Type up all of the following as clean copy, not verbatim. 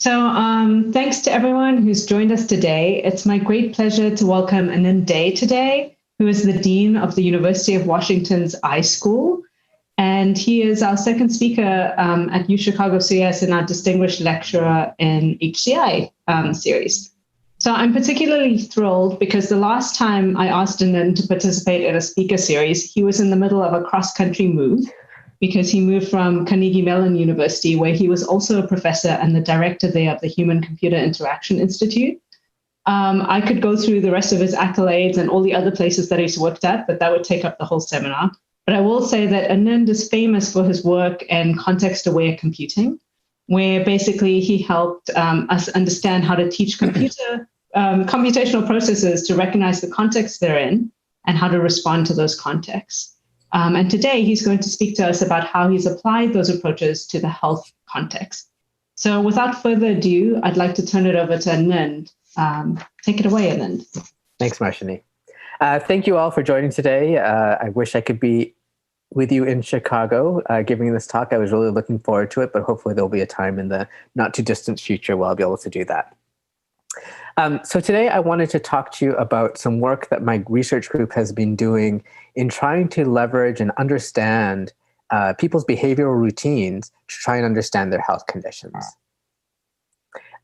Thanks to everyone who's joined us today. It's my great pleasure to welcome Anind today, who is the Dean of the University of Washington's iSchool. And he is our second speaker at UChicago CS and our distinguished lecturer in HCI series. So I'm particularly thrilled because the last time I asked Anind to participate in a speaker series, he was in the middle of a cross-country move because he moved from Carnegie Mellon University, where he was also a professor and the director there of the Human-Computer Interaction Institute. I could go through the rest of his accolades and all the other places that he's worked at, but that would take up the whole seminar. But I will say that Anind is famous for his work in context-aware computing, where basically he helped us understand how to teach computational processes to recognize the context they're in and how to respond to those contexts. And today he's going to speak to us about how he's applied those approaches to the health context. So without further ado, I'd like to turn it over to Anind. Take it away, Anind. Thanks, Marshani. Thank you all for joining today. I wish I could be with you in Chicago giving this talk. I was really looking forward to it, but hopefully there'll be a time in the not too distant future where I'll be able to do that. So today I wanted to talk to you about some work that my research group has been doing in trying to leverage and understand people's behavioral routines to try and understand their health conditions.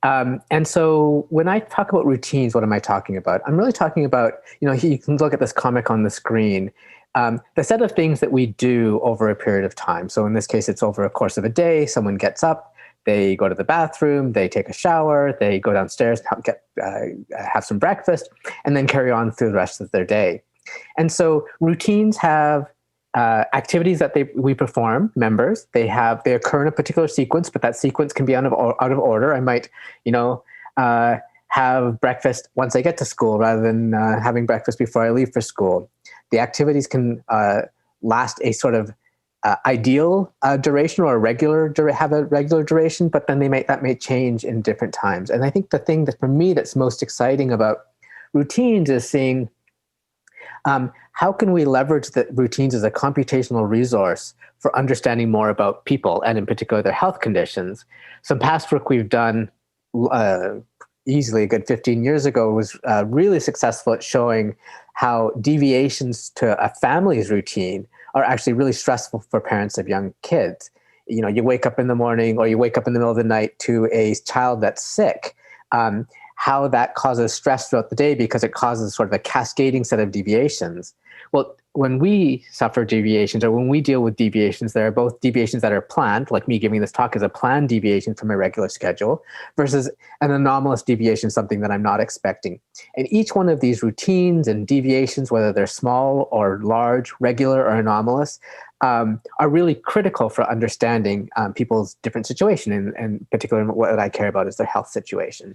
And so when I talk about routines, what am I talking about? I'm really talking about, you can look at this comic on the screen, the set of things that we do over a period of time. So in this case, it's over a course of a day. Someone gets up, they go to the bathroom, they take a shower, they go downstairs, have some breakfast, and then carry on through the rest of their day. And so routines have activities that we perform, members. They occur in a particular sequence, but that sequence can be out of order. I might, have breakfast once I get to school rather than having breakfast before I leave for school. The activities can last a sort of ideal duration or have a regular duration, but then that may change in different times. And I think the thing that for me that's most exciting about routines is seeing how can we leverage the routines as a computational resource for understanding more about people and in particular their health conditions. Some past work we've done easily a good 15 years ago was really successful at showing how deviations to a family's routine are actually really stressful for parents of young kids. You wake up in the morning or you wake up in the middle of the night to a child that's sick, how that causes stress throughout the day because it causes sort of a cascading set of deviations. Well, when we suffer deviations or when we deal with deviations, there are both deviations that are planned, like me giving this talk is a planned deviation from my regular schedule, versus an anomalous deviation, something that I'm not expecting. And each one of these routines and deviations, whether they're small or large, regular or anomalous, are really critical for understanding people's different situation, and particularly what I care about is their health situation.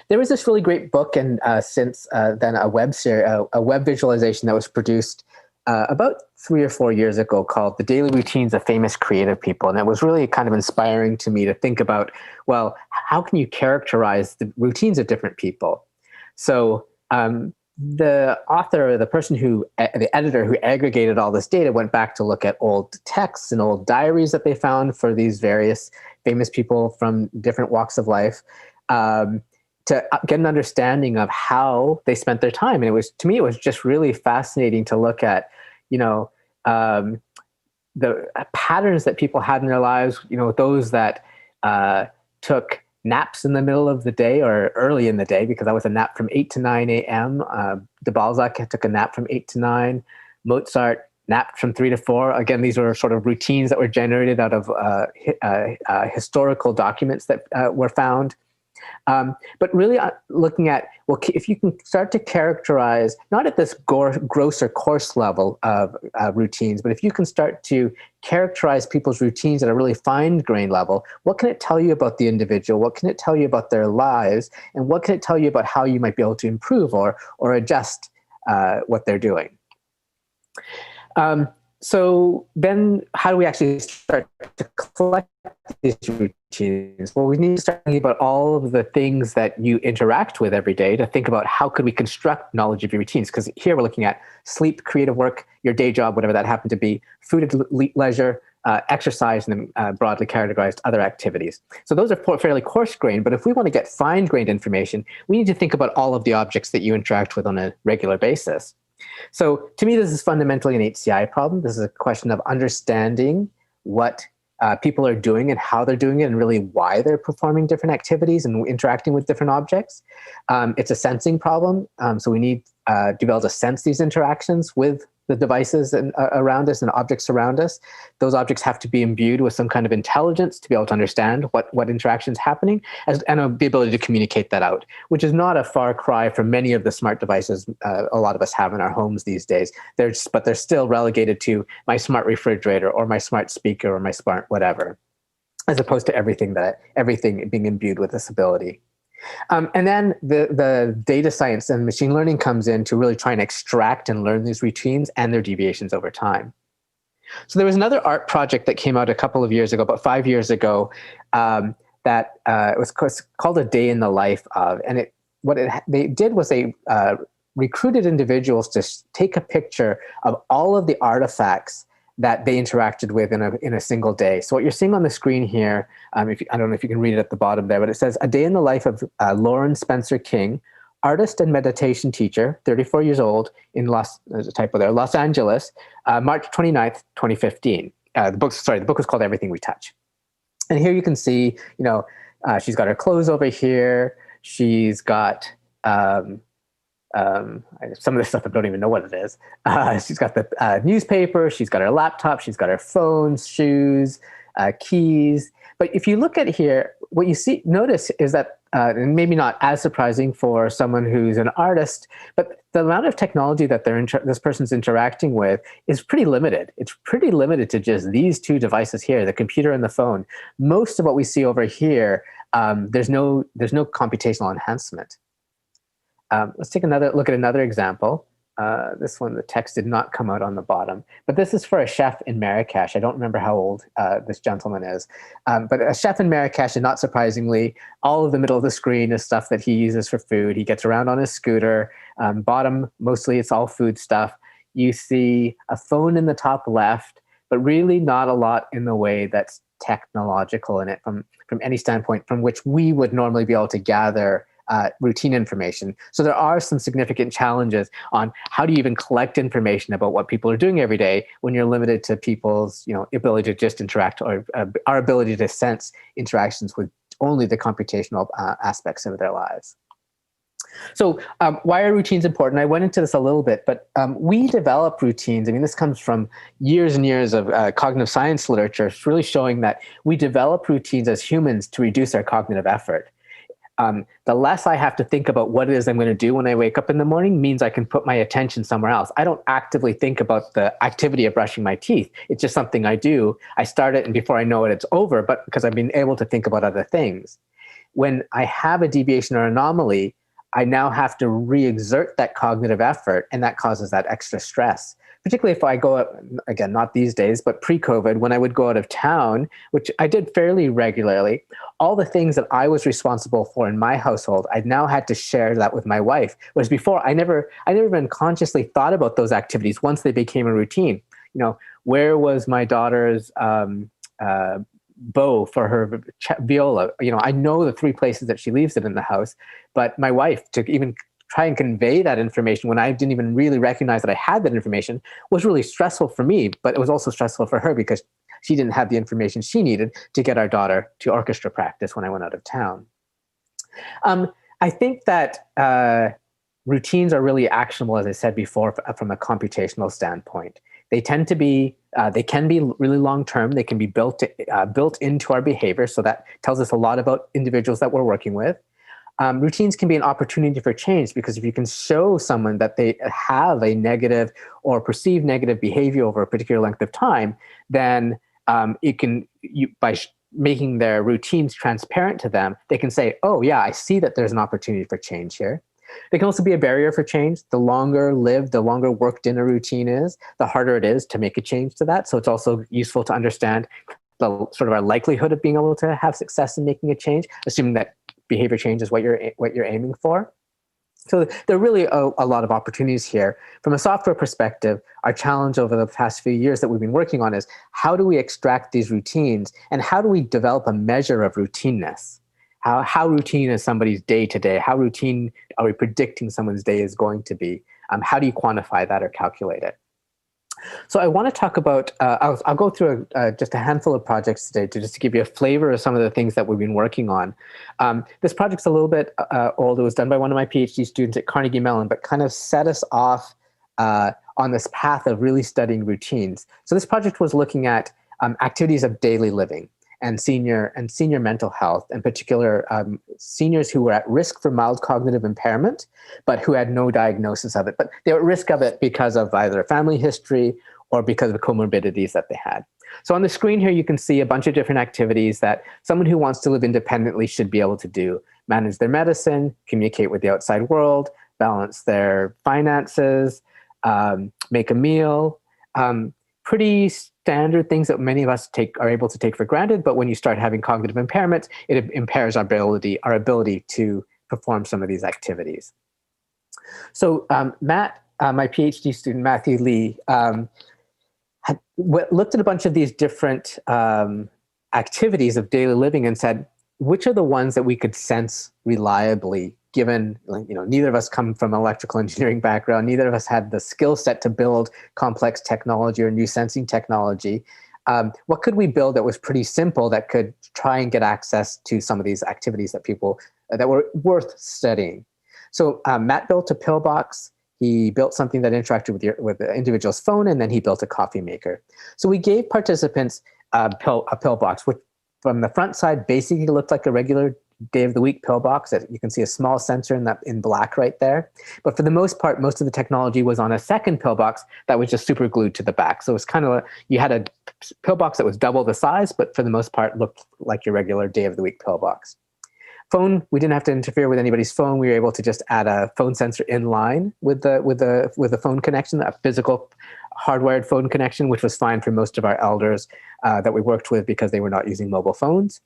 There was this really great book, and since then a web visualization that was produced about 3 or 4 years ago called "The Daily Routines of Famous Creative People," and it was really kind of inspiring to me to think about, well, how can you characterize the routines of different people? So the author, the editor who aggregated all this data, went back to look at old texts and old diaries that they found for these various famous people from different walks of life. To get an understanding of how they spent their time. And to me, it was just really fascinating to look at, the patterns that people had in their lives, those that took naps in the middle of the day or early in the day, because that was a nap from 8 to 9 a.m. De Balzac took a nap from 8 to 9. Mozart napped from 3 to 4. Again, these were sort of routines that were generated out of historical documents that were found. But really looking at, well, if you can start to characterize, not at this gross or coarse level of routines, but if you can start to characterize people's routines at a really fine-grained level, what can it tell you about the individual? What can it tell you about their lives? And what can it tell you about how you might be able to improve or adjust what they're doing? So then how do we actually start to collect these routines? Well, we need to start thinking about all of the things that you interact with every day to think about how could we construct knowledge of your routines? Because here we're looking at sleep, creative work, your day job, whatever that happened to be, food and leisure, exercise, and then broadly categorized other activities. So those are fairly coarse-grained, but if we want to get fine-grained information, we need to think about all of the objects that you interact with on a regular basis. So to me, this is fundamentally an HCI problem. This is a question of understanding what people are doing and how they're doing it, and really why they're performing different activities and interacting with different objects. It's a sensing problem. So we need to be able to sense these interactions with the devices around us and objects around us. Those objects have to be imbued with some kind of intelligence to be able to understand what interaction is happening, and the ability to communicate that out, which is not a far cry from many of the smart devices a lot of us have in our homes these days. But they're still relegated to my smart refrigerator or my smart speaker or my smart whatever, as opposed to everything being imbued with this ability. And then the data science and machine learning comes in to really try and extract and learn these routines and their deviations over time. So there was another art project that came out a couple of years ago, about 5 years ago, that was called A Day in the Life of. And they did was they recruited individuals to take a picture of all of the artifacts that they interacted with in a single day. So what you're seeing on the screen here, I don't know if you can read it at the bottom there, but it says, "A Day in the Life of Lauren Spencer King, artist and meditation teacher, 34 years old, in Los Angeles, March 29th, 2015. The book was called Everything We Touch." And here you can see, she's got her clothes over here. She's got some of the stuff I don't even know what it is. She's got the newspaper, she's got her laptop, she's got her phones, shoes, keys. But if you look at here, what you notice is that, and maybe not as surprising for someone who's an artist, but the amount of technology that this person's interacting with is pretty limited. It's pretty limited to just these two devices here, the computer and the phone. Most of what we see over here, there's no computational enhancement. Let's take another look at another example. This one, the text did not come out on the bottom, but this is for a chef in Marrakesh. I don't remember how old this gentleman is, but a chef in Marrakesh, and not surprisingly, all of the middle of the screen is stuff that he uses for food. He gets around on his scooter. Bottom, mostly it's all food stuff. You see a phone in the top left, but really not a lot in the way that's technological in it from any standpoint from which we would normally be able to gather routine information. So there are some significant challenges on how do you even collect information about what people are doing every day when you're limited to people's ability to just interact, or our ability to sense interactions with only the computational aspects of their lives. So why are routines important? I went into this a little bit, but we develop routines. I mean, this comes from years and years of cognitive science literature. It's really showing that we develop routines as humans to reduce our cognitive effort. The less I have to think about what it is I'm going to do when I wake up in the morning means I can put my attention somewhere else. I don't actively think about the activity of brushing my teeth. It's just something I do. I start it, and before I know it, it's over, but because I've been able to think about other things. When I have a deviation or anomaly, I now have to re-exert that cognitive effort, and that causes that extra stress. Particularly if I go out, again, not these days, but pre-COVID, when I would go out of town, which I did fairly regularly, all the things that I was responsible for in my household, I now had to share that with my wife. Whereas before, I never even consciously thought about those activities once they became a routine. Where was my daughter's bow for her viola? I know the 3 places that she leaves it in the house, but my wife, to even try and convey that information when I didn't even really recognize that I had that information, was really stressful for me, but it was also stressful for her because she didn't have the information she needed to get our daughter to orchestra practice when I went out of town. I think that routines are really actionable, as I said before, from a computational standpoint. They tend to be, they can be really long-term. They can be built into our behavior. So that tells us a lot about individuals that we're working with. Routines can be an opportunity for change, because if you can show someone that they have a negative or perceived negative behavior over a particular length of time, then by making their routines transparent to them, they can say, oh yeah, I see that there's an opportunity for change here. They can also be a barrier for change. The longer lived, the longer worked in a routine is, the harder it is to make a change to that. So it's also useful to understand the sort of our likelihood of being able to have success in making a change, assuming that behavior change is what you're aiming for. So there are really a lot of opportunities here. From a software perspective, our challenge over the past few years that we've been working on is how do we extract these routines and how do we develop a measure of routineness? How routine is somebody's day to day? How routine are we predicting someone's day is going to be? How do you quantify that or calculate it? So I want to talk about, I'll go through just a handful of projects today just to give you a flavor of some of the things that we've been working on. This project's a little bit old. It was done by one of my PhD students at Carnegie Mellon, but kind of set us off on this path of really studying routines. So this project was looking at activities of daily living and senior mental health, in particular seniors who were at risk for mild cognitive impairment, but who had no diagnosis of it. But they were at risk of it because of either family history or because of the comorbidities that they had. So on the screen here, you can see a bunch of different activities that someone who wants to live independently should be able to do. Manage their medicine, communicate with the outside world, balance their finances, make a meal, pretty standard things that many of us are able to take for granted, but when you start having cognitive impairments, it impairs our ability to perform some of these activities. So Matt, my PhD student, Matthew Lee, had looked at a bunch of these different activities of daily living and said, which are the ones that we could sense reliably, given, neither of us come from an electrical engineering background, neither of us had the skill set to build complex technology or new sensing technology. What could we build that was pretty simple that could try and get access to some of these activities that were worth studying? So Matt built a pillbox. He built something that interacted with the individual's phone, and then he built a coffee maker. So we gave participants a pillbox, which from the front side basically looked like a regular day of the week pillbox. You can see a small sensor in black right there. But for the most part, most of the technology was on a second pillbox that was just super glued to the back. So it was kind of you had a pillbox that was double the size, but for the most part looked like your regular day of the week pillbox. Phone, we didn't have to interfere with anybody's phone. We were able to just add a phone sensor in line with the phone connection, a physical hardwired phone connection, which was fine for most of our elders that we worked with because they were not using mobile phones.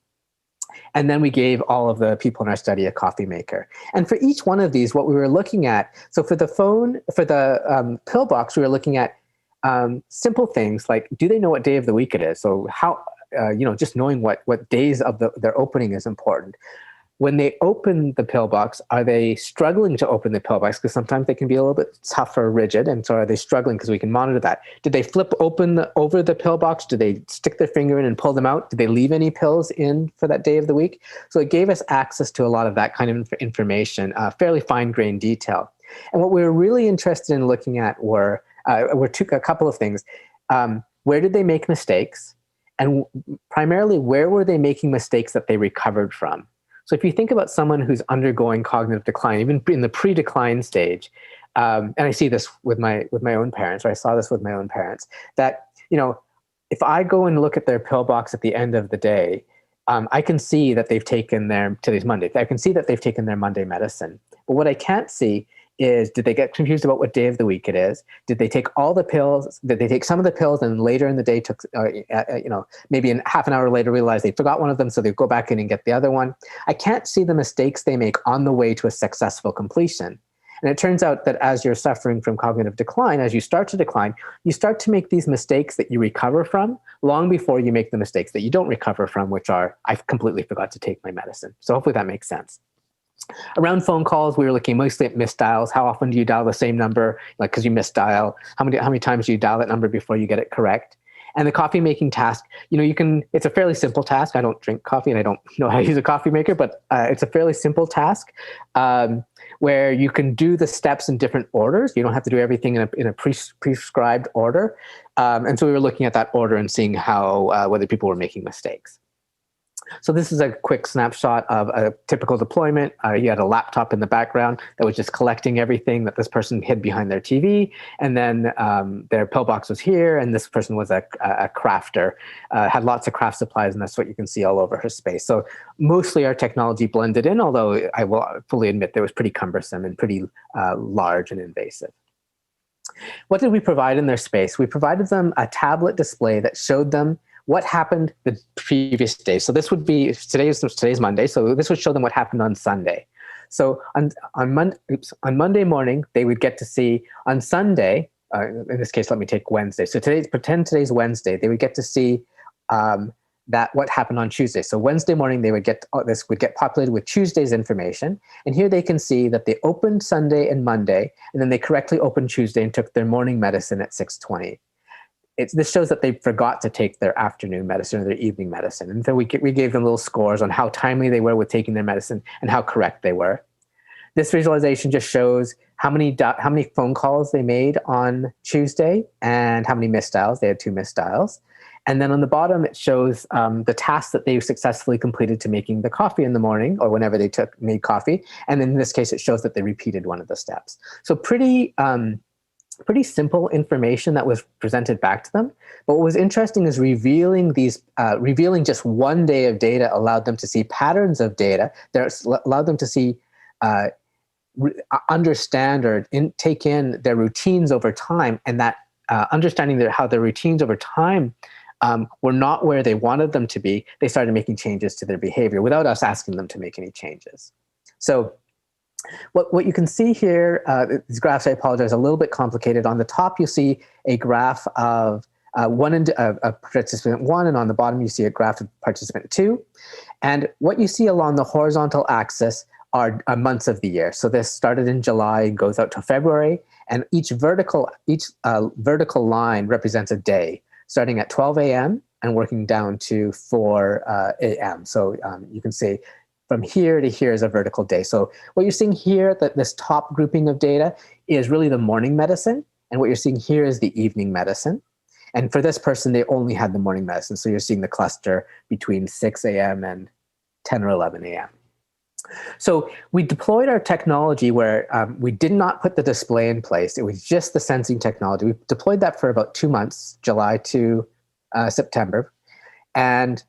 And then we gave all of the people in our study a coffee maker. And for each one of these, what we were looking at, so for the pillbox, we were looking at simple things like, do they know what day of the week it is? So how, just knowing what days of their opening is important. When they open the pillbox, are they struggling to open the pillbox? Because sometimes they can be a little bit tough or rigid. And so are they struggling? Because we can monitor that. Did they flip open over the pillbox? Did they stick their finger in and pull them out? Did they leave any pills in for that day of the week? So it gave us access to a lot of that kind of information, fairly fine-grained detail. And what we were really interested in looking at were a couple of things. Where did they make mistakes? And primarily, where were they making mistakes that they recovered from? So if you think about someone who's undergoing cognitive decline, even in the pre-decline stage, and I see this with my own parents, or I saw this with my own parents, that if I go and look at their pillbox at the end of the day, I can see that they've taken today's Monday. I can see that they've taken their Monday medicine. But what I can't see is, did they get confused about what day of the week it is? Did they take all the pills? Did they take some of the pills and later in the day took, maybe half an hour later realized they forgot one of them, so they go back in and get the other one? I can't see the mistakes they make on the way to a successful completion. And it turns out that as you're suffering from cognitive decline, as you start to decline, you start to make these mistakes that you recover from long before you make the mistakes that you don't recover from, which are, I completely forgot to take my medicine. So hopefully that makes sense. Around phone calls, we were looking mostly at missed dials. How often do you dial the same number? Like, because you missed dial. How many times do you dial that number before you get it correct? And the coffee making task, it's a fairly simple task. I don't drink coffee and I don't know how to use a coffee maker, but it's a fairly simple task where you can do the steps in different orders. You don't have to do everything in a prescribed order. And so we were looking at that order and seeing whether people were making mistakes. So this is a quick snapshot of a typical deployment. You had a laptop in the background that was just collecting everything that this person hid behind their TV. And then their pillbox was here. And this person was a crafter, had lots of craft supplies. And that's what you can see all over her space. So mostly our technology blended in, although I will fully admit that it was pretty cumbersome and pretty large and invasive. What did we provide in their space? We provided them a tablet display that showed them what happened the previous day. So this would be, today's Monday, so this would show them what happened on Sunday. So on Monday morning, they would get to see. On Sunday, in this case, let me take Wednesday. So pretend today's Wednesday. They would get to see that what happened on Tuesday. So Wednesday morning, they would this would get populated with Tuesday's information. And here they can see that they opened Sunday and Monday, and then they correctly opened Tuesday and took their morning medicine at 6:20. This shows that they forgot to take their afternoon medicine or their evening medicine. And so we gave them little scores on how timely they were with taking their medicine and how correct they were. This visualization just shows how many phone calls they made on Tuesday and how many missed dials. They had 2 missed dials. And then on the bottom, it shows the tasks that they successfully completed to making the coffee in the morning or whenever they made coffee. And in this case, it shows that they repeated one of the steps. So pretty simple information that was presented back to them. But what was interesting is revealing just one day of data allowed them to see patterns of data. Allowed them to see, understand or take in their routines over time, and that understanding how their routines over time were not where they wanted them to be. They started making changes to their behavior without us asking them to make any changes. So what you can see here, these graphs, I apologize, a little bit complicated. On the top, you see a graph of participant 1, and on the bottom, you see a graph of participant 2. And what you see along the horizontal axis are months of the year. So this started in July and goes out to February, and each vertical line represents a day, starting at 12 a.m. and working down to 4 a.m. So you can see from here to here is a vertical day. So what you're seeing here, this top grouping of data is really the morning medicine. And what you're seeing here is the evening medicine. And for this person, they only had the morning medicine. So you're seeing the cluster between 6 a.m. and 10 or 11 a.m. So we deployed our technology where we did not put the display in place. It was just the sensing technology. We deployed that for about 2 months, July to September. And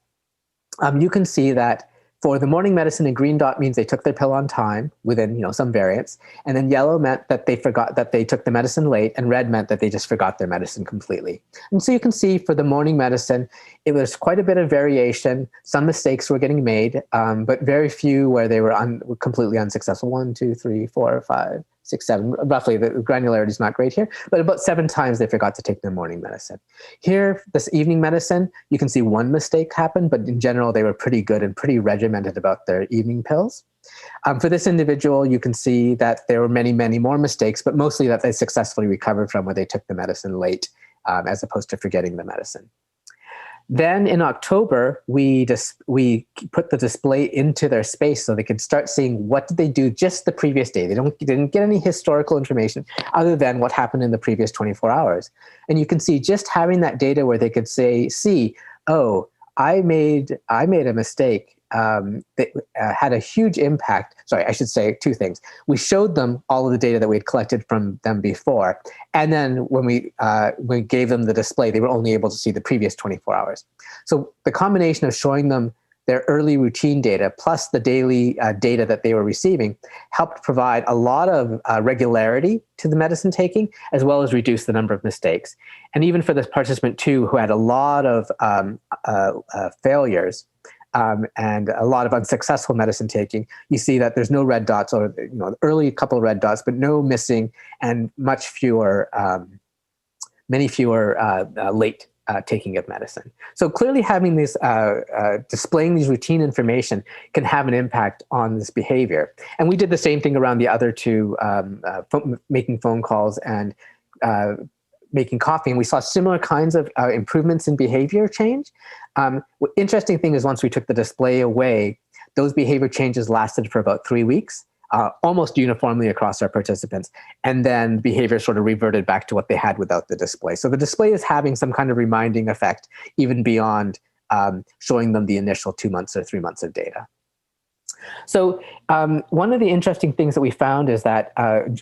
you can see that for the morning medicine, a green dot means they took their pill on time within some variance. And then yellow meant that they forgot that they took the medicine late, and red meant that they just forgot their medicine completely. And so you can see for the morning medicine, it was quite a bit of variation. Some mistakes were getting made, but very few where they were completely unsuccessful. 1, 2, 3, 4, 5, 6, 7. Roughly, the granularity is not great here, but about 7 times they forgot to take their morning medicine. Here, this evening medicine, you can see 1 mistake happened, but in general, they were pretty good and pretty regimented about their evening pills. For this individual, you can see that there were many, many more mistakes, but mostly that they successfully recovered from where they took the medicine late, as opposed to forgetting the medicine. Then in October, we put the display into their space so they could start seeing what did they do just the previous day. They didn't get any historical information other than what happened in the previous 24 hours. And you can see just having that data where they could see, oh, I made a mistake that had a huge impact. Sorry, I should say 2 things. We showed them all of the data that we had collected from them before. And then when we gave them the display, they were only able to see the previous 24 hours. So the combination of showing them their early routine data plus the daily data that they were receiving helped provide a lot of regularity to the medicine taking, as well as reduce the number of mistakes. And even for this participant 2, who had a lot of failures, and a lot of unsuccessful medicine taking, you see that there's no red dots, or early couple of red dots, but no missing, and many fewer late taking of medicine. So clearly, having this displaying these routine information can have an impact on this behavior. And we did the same thing around the other 2, making phone calls and making coffee, and we saw similar kinds of improvements in behavior change. Interesting thing is, once we took the display away, those behavior changes lasted for about 3 weeks, almost uniformly across our participants. And then behavior sort of reverted back to what they had without the display. So the display is having some kind of reminding effect, even beyond showing them the initial 2 months or 3 months of data. So one of the interesting things that we found is that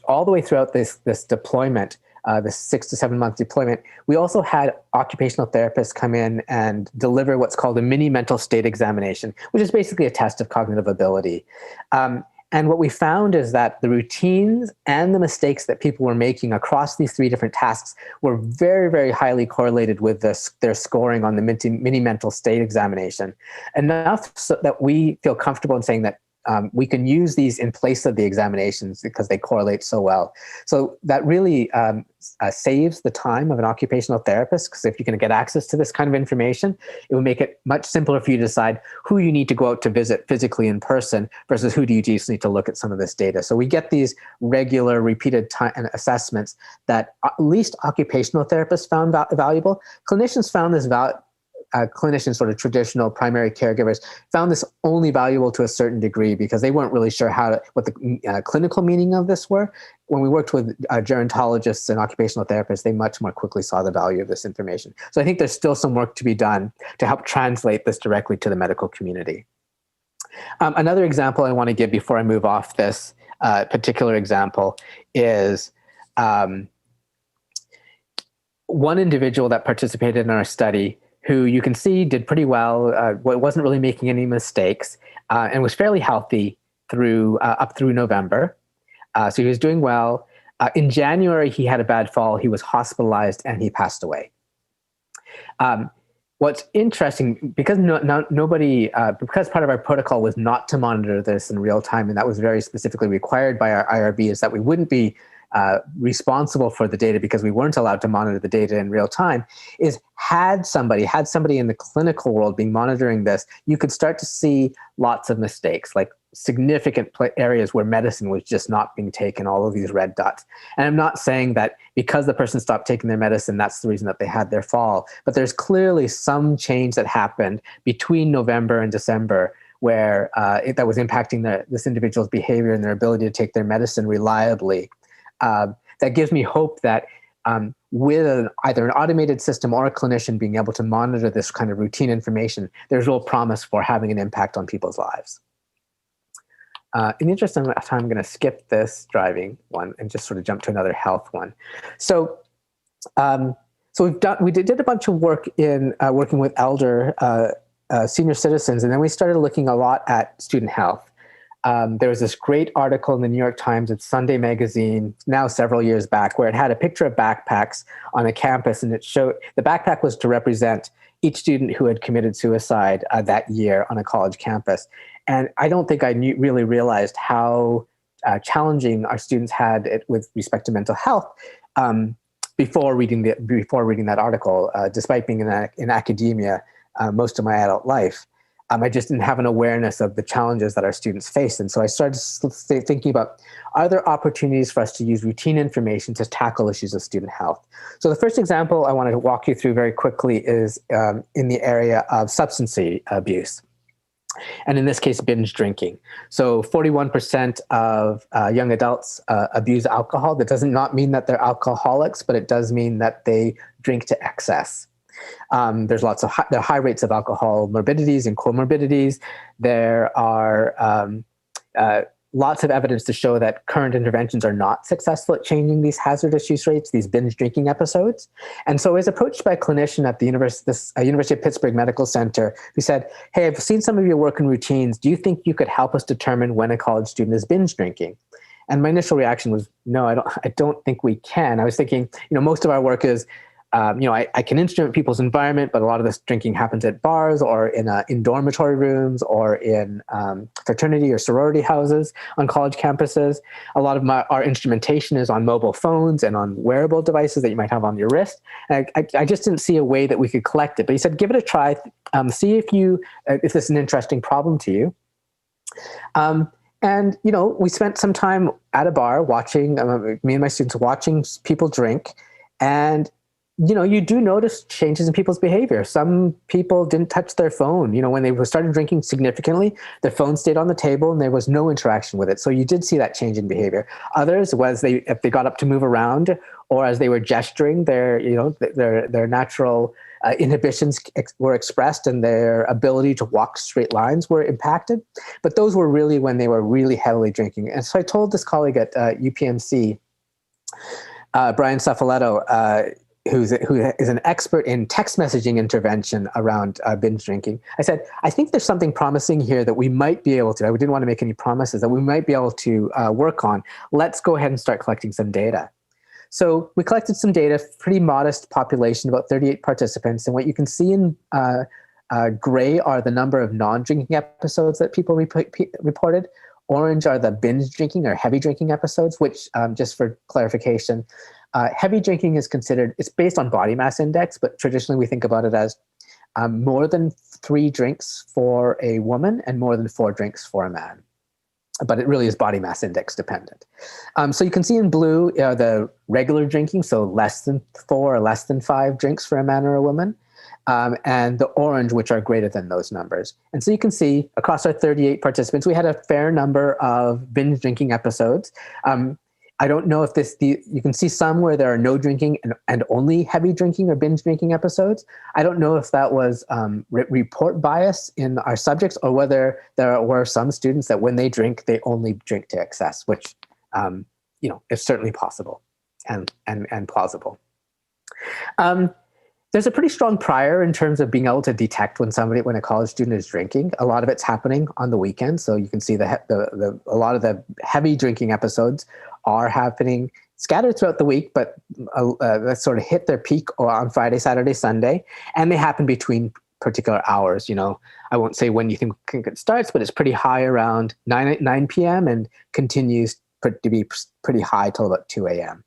all the way throughout this deployment, this 6 to 7 month deployment, we also had occupational therapists come in and deliver what's called a mini mental state examination, which is basically a test of cognitive ability. And what we found is that the routines and the mistakes that people were making across these 3 different tasks were very, very highly correlated with their scoring on the mini mental state examination, enough so that we feel comfortable in saying that we can use these in place of the examinations because they correlate so well. So that really saves the time of an occupational therapist, because if you can get access to this kind of information, it will make it much simpler for you to decide who you need to go out to visit physically in person versus who do you just need to look at some of this data. So we get these regular repeated time and assessments that at least occupational therapists found valuable. Clinicians found this clinicians, sort of traditional primary caregivers, found this only valuable to a certain degree because they weren't really sure what the clinical meaning of this were. When we worked with gerontologists and occupational therapists, they much more quickly saw the value of this information. So I think there's still some work to be done to help translate this directly to the medical community. Another example I want to give before I move off this particular example is one individual that participated in our study who you can see did pretty well, wasn't really making any mistakes, and was fairly healthy up through November. So he was doing well. In January, he had a bad fall. He was hospitalized and he passed away. What's interesting, because because part of our protocol was not to monitor this in real time, and that was very specifically required by our IRB, is that we wouldn't be responsible for the data because we weren't allowed to monitor the data in real time, is had somebody in the clinical world being monitoring this, you could start to see lots of mistakes, like significant areas where medicine was just not being taken, all of these red dots. And I'm not saying that because the person stopped taking their medicine, that's the reason that they had their fall, but there's clearly some change that happened between November and December where that was impacting this individual's behavior and their ability to take their medicine reliably. That gives me hope that with either an automated system or a clinician being able to monitor this kind of routine information, there's real promise for having an impact on people's lives. In the interest of time, I'm going to skip this driving one and just sort of jump to another health one. So, we did a bunch of work in working with elder senior citizens, and then we started looking a lot at student health. There was this great article in the New York Times, it's Sunday Magazine, now several years back, where it had a picture of backpacks on a campus, and it showed the backpack was to represent each student who had committed suicide that year on a college campus. And I don't think I really realized how challenging our students had it with respect to mental health before reading that article. Despite being in academia most of my adult life, I just didn't have an awareness of the challenges that our students face. And so I started thinking about, are there opportunities for us to use routine information to tackle issues of student health? So the first example I want to walk you through very quickly is in the area of substance abuse. And in this case, binge drinking. So 41% of young adults abuse alcohol. That does not mean that they're alcoholics, but it does mean that they drink to excess. There's lots of high rates of alcohol morbidities and comorbidities. There are lots of evidence to show that current interventions are not successful at changing these hazardous use rates, these binge drinking episodes. And so I was approached by a clinician at the University of Pittsburgh Medical Center who said, hey, I've seen some of your work in routines. Do you think you could help us determine when a college student is binge drinking? And my initial reaction was, no, I don't think we can. I was thinking, most of our work is, I can instrument people's environment, but a lot of this drinking happens at bars or in dormitory rooms or in fraternity or sorority houses on college campuses. A lot of our instrumentation is on mobile phones and on wearable devices that you might have on your wrist. And I just didn't see a way that we could collect it. But he said, give it a try. See if this is an interesting problem to you. And we spent some time at a bar watching, me and my students watching people drink, and you do notice changes in people's behavior. Some people didn't touch their phone. When they started drinking significantly, their phone stayed on the table and there was no interaction with it. So you did see that change in behavior. Others if they got up to move around or as they were gesturing, their natural inhibitions were expressed and their ability to walk straight lines were impacted. But those were really when they were really heavily drinking. And so I told this colleague at UPMC, Brian Saffoletto, who is an expert in text messaging intervention around binge drinking. I said, I think there's something promising here that we might be able to, I didn't want to make any promises, that we might be able to work on. Let's go ahead and start collecting some data. So we collected some data, pretty modest population, about 38 participants. And what you can see in Gray are the number of non-drinking episodes that people reported. Orange are the binge drinking or heavy drinking episodes, which, just for clarification, heavy drinking is considered, it's based on body mass index, but traditionally we think about it as more than 3 drinks for a woman and more than 4 drinks for a man. But it really is body mass index dependent. So you can see in blue the regular drinking, so less than 4 or less than 5 drinks for a man or a woman, and the orange, which are greater than those numbers. And so you can see across our 38 participants, we had a fair number of binge drinking episodes. I don't know if you can see some where there are no drinking and only heavy drinking or binge drinking episodes. I don't know if that was report bias in our subjects or whether there were some students that when they drink, they only drink to excess, which, is certainly possible and plausible. There's a pretty strong prior in terms of being able to detect when a college student is drinking. A lot of it's happening on the weekend. So you can see a lot of the heavy drinking episodes are happening scattered throughout the week, but that sort of hit their peak on Friday, Saturday, Sunday, and they happen between particular hours. I won't say when you think it starts, but it's pretty high around 9 p.m. and continues to be pretty high till about 2 a.m.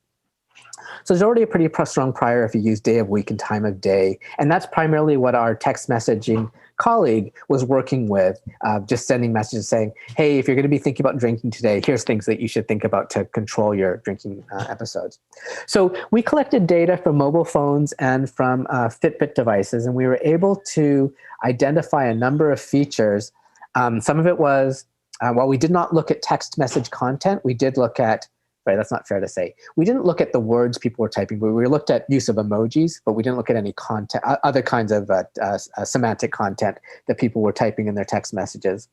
So there's already a pretty strong prior if you use day of week and time of day. And that's primarily what our text messaging colleague was working with, just sending messages saying, hey, if you're going to be thinking about drinking today, here's things that you should think about to control your drinking episodes. So we collected data from mobile phones and from Fitbit devices, and we were able to identify a number of features. Some of it was, while we did not look at text message content, we did look at that's not fair to say. We didn't look at the words people were typing, but we looked at use of emojis, but we didn't look at any content, other kinds of semantic content that people were typing in their text messages.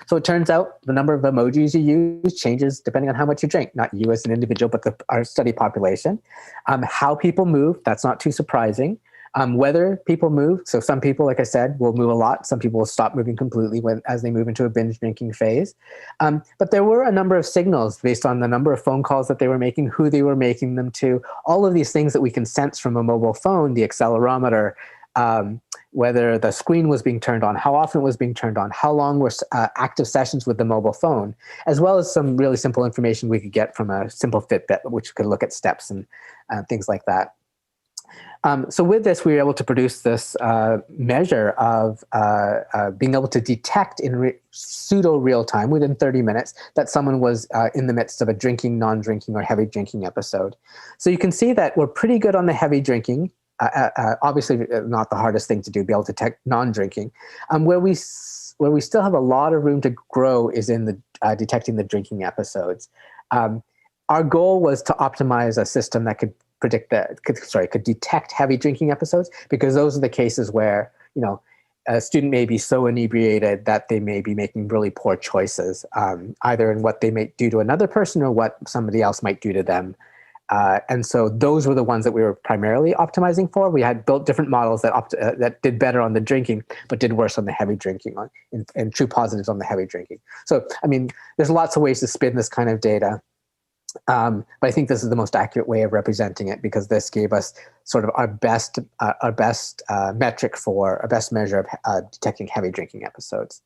So it turns out the number of emojis you use changes depending on how much you drink, not you as an individual, but our study population. How people move, that's not too surprising. Whether people move, so some people, like I said, will move a lot. Some people will stop moving completely as they move into a binge drinking phase. But there were a number of signals based on the number of phone calls that they were making, who they were making them to, all of these things that we can sense from a mobile phone, the accelerometer, whether the screen was being turned on, how often it was being turned on, how long were active sessions with the mobile phone, as well as some really simple information we could get from a simple Fitbit, which could look at steps and things like that. So with this, we were able to produce this measure of being able to detect in pseudo real time within 30 minutes that someone was in the midst of a drinking, non-drinking, or heavy drinking episode. So you can see that we're pretty good on the heavy drinking. Obviously, not the hardest thing to do, be able to detect non-drinking. Where we still have a lot of room to grow is in the detecting the drinking episodes. Our goal was to optimize a system that could could detect heavy drinking episodes, because those are the cases where, a student may be so inebriated that they may be making really poor choices, either in what they may do to another person or what somebody else might do to them. And so those were the ones that we were primarily optimizing for. We had built different models that did better on the drinking, but did worse on the heavy drinking, and true positives on the heavy drinking. So, there's lots of ways to spin this kind of data. But I think this is the most accurate way of representing it, because this gave us sort of our best metric for our best measure of detecting heavy drinking episodes.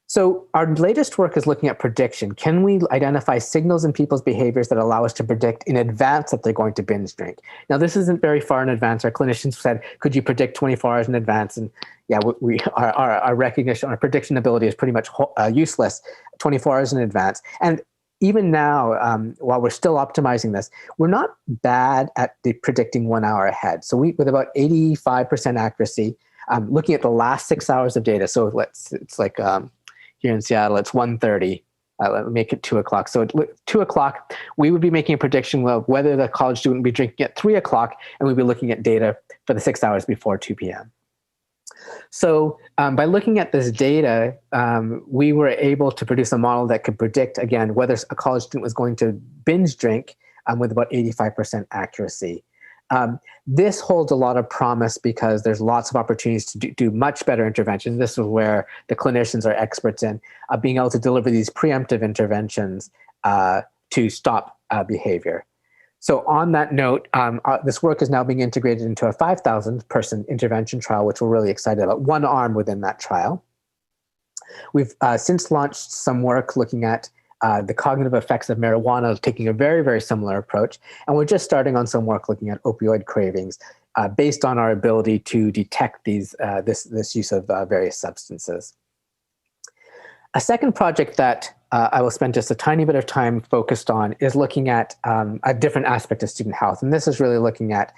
So our latest work is looking at prediction. Can we identify signals in people's behaviors that allow us to predict in advance that they're going to binge drink? Now, this isn't very far in advance. Our clinicians said, could you predict 24 hours in advance? And yeah, our recognition, our prediction ability is pretty much useless 24 hours in advance. And even now, while we're still optimizing this, we're not bad at predicting 1 hour ahead. So with about 85% accuracy, looking at the last 6 hours of data. So it's like here in Seattle, it's 1:30. Let me make it 2 o'clock. So at 2 o'clock, we would be making a prediction of whether the college student would be drinking at 3 o'clock, and we'd be looking at data for the 6 hours before 2 p.m. So by looking at this data, we were able to produce a model that could predict, again, whether a college student was going to binge drink with about 85% accuracy. This holds a lot of promise because there's lots of opportunities to do much better interventions. This is where the clinicians are experts in being able to deliver these preemptive interventions to stop behavior. So on that note, this work is now being integrated into a 5,000-person intervention trial, which we're really excited about, one arm within that trial. We've since launched some work looking at the cognitive effects of marijuana, taking a very, very similar approach. And we're just starting on some work looking at opioid cravings based on our ability to detect this use of various substances. A second project that I will spend just a tiny bit of time focused on is looking at a different aspect of student health. And this is really looking at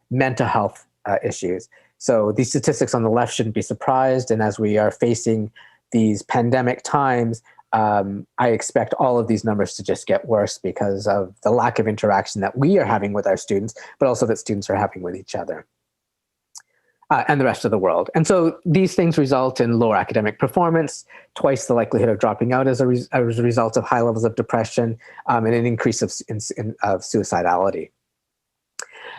mental health issues. So these statistics on the left shouldn't be surprised. And as we are facing these pandemic times, I expect all of these numbers to just get worse because of the lack of interaction that we are having with our students, but also that students are having with each other. And the rest of the world. And so these things result in lower academic performance, twice the likelihood of dropping out as a result of high levels of depression, and an increase of suicidality.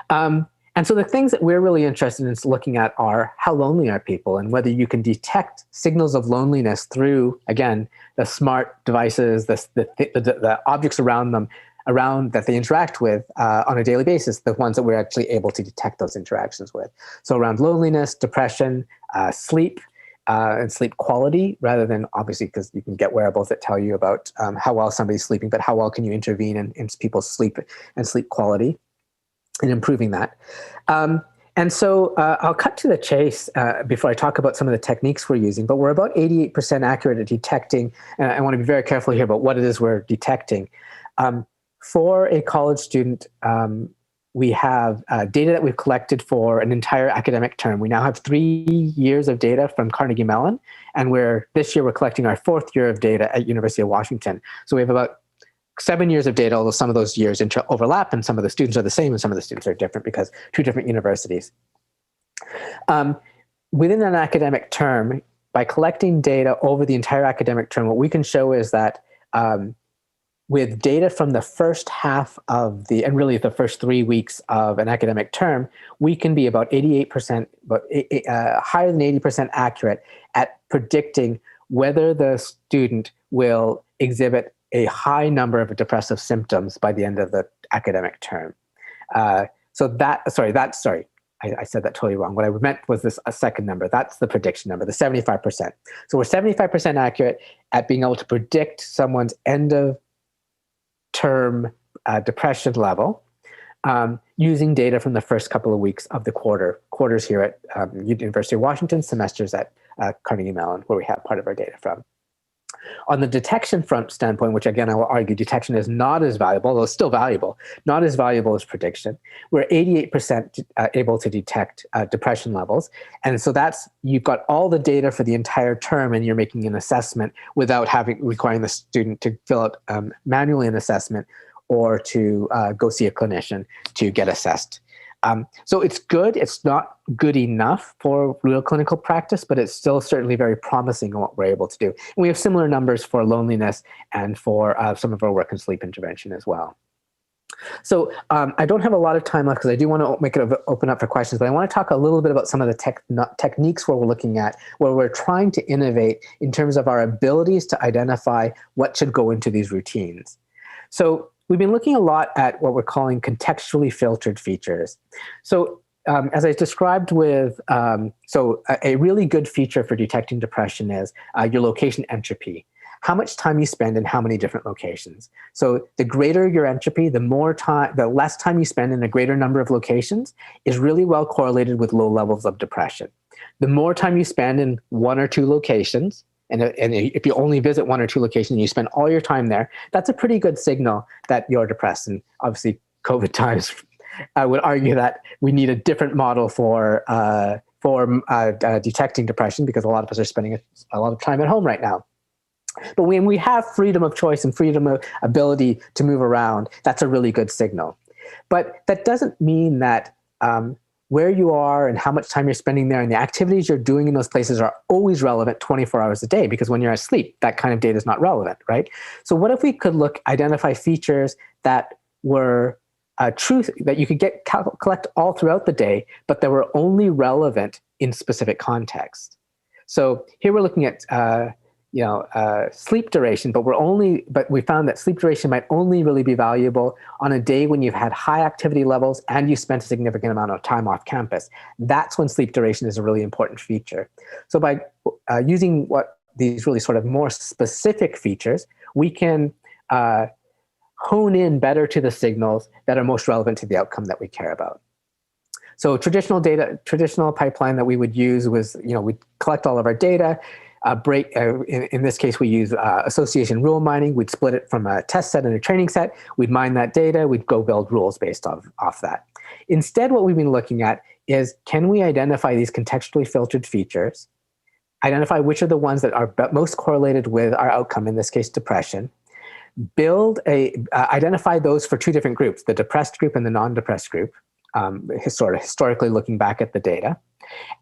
And so the things that we're really interested in looking at are how lonely are people and whether you can detect signals of loneliness through, again, the smart devices, the objects around them, that they interact with on a daily basis, the ones that we're actually able to detect those interactions with. So around loneliness, depression, sleep, and sleep quality, rather than obviously, because you can get wearables that tell you about how well somebody's sleeping, but how well can you intervene in people's sleep and sleep quality and improving that. And so I'll cut to the chase before I talk about some of the techniques we're using, but we're about 88% accurate at detecting, and I want to be very careful here about what it is we're detecting. For a college student, we have data that we've collected for an entire academic term. We now have 3 years of data from Carnegie Mellon, and this year we're collecting our 4th year of data at University of Washington. So we have about 7 years of data, although some of those years overlap, and some of the students are the same, and some of the students are different because 2 different universities. Within an academic term, by collecting data over the entire academic term, what we can show is that with data from the first half of and really the first 3 weeks of an academic term, we can be about 88%, higher than 80% accurate at predicting whether the student will exhibit a high number of depressive symptoms by the end of the academic term. I said that totally wrong. What I meant was a second number. That's the prediction number, the 75%. So we're 75% accurate at being able to predict someone's end of term depression level using data from the first couple of weeks of the quarters here at University of Washington, semesters at Carnegie Mellon, where we have part of our data from. On the detection front standpoint, which again I will argue detection is not as valuable, though it's still valuable, not as valuable as prediction, we're 88% able to detect depression levels. And so you've got all the data for the entire term and you're making an assessment without requiring the student to fill out manually an assessment or to go see a clinician to get assessed. So it's good. It's not good enough for real clinical practice, but it's still certainly very promising in what we're able to do. And we have similar numbers for loneliness and for some of our work in sleep intervention as well. So I don't have a lot of time left because I do want to open up for questions, but I want to talk a little bit about some of the techniques where we're looking at, where we're trying to innovate in terms of our abilities to identify what should go into these routines. So we've been looking a lot at what we're calling contextually filtered features. So as I described with, a really good feature for detecting depression is your location entropy. How much time you spend in how many different locations. So the greater your entropy, the less time you spend in a greater number of locations is really well correlated with low levels of depression. The more time you spend in 1 or 2 locations, and if you only visit 1 or 2 locations and you spend all your time there, that's a pretty good signal that you're depressed. And obviously COVID times, I would argue that we need a different model for detecting depression because a lot of us are spending a lot of time at home right now. But when we have freedom of choice and freedom of ability to move around, that's a really good signal. But that doesn't mean that where you are and how much time you're spending there and the activities you're doing in those places are always relevant 24 hours a day, because when you're asleep, that kind of data is not relevant, right? So what if we could identify features that were that you could collect all throughout the day, but that were only relevant in specific context? So here we're looking at sleep duration, but we found that sleep duration might only really be valuable on a day when you've had high activity levels and you spent a significant amount of time off campus. That's when sleep duration is a really important feature. So by using these really sort of more specific features, we can hone in better to the signals that are most relevant to the outcome that we care about. So traditional pipeline that we would use was, we'd collect all of our data, in this case, we use association rule mining. We'd split it from a test set and a training set. We'd mine that data. We'd go build rules based off that. Instead, what we've been looking at is, can we identify these contextually filtered features, identify which are the ones that are most correlated with our outcome, in this case, depression, identify those for two different groups, the depressed group and the non-depressed group, historically looking back at the data,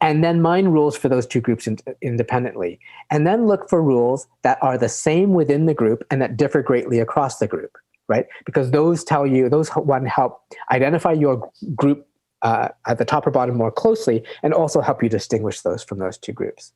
and then mine rules for those two groups independently, and then look for rules that are the same within the group and that differ greatly across the group, right? Because those help identify your group at the top or bottom more closely, and also help you distinguish those from those two groups.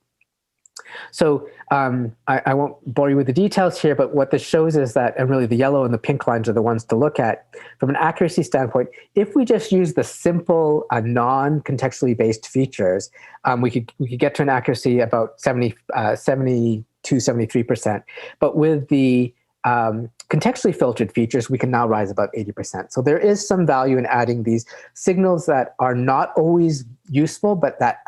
So I won't bore you with the details here, but what this shows is that, and really the yellow and the pink lines are the ones to look at from an accuracy standpoint. If we just use the simple non-contextually based features, we could get to an accuracy about 73%. But with the contextually filtered features, we can now rise about 80%. So there is some value in adding these signals that are not always useful, but that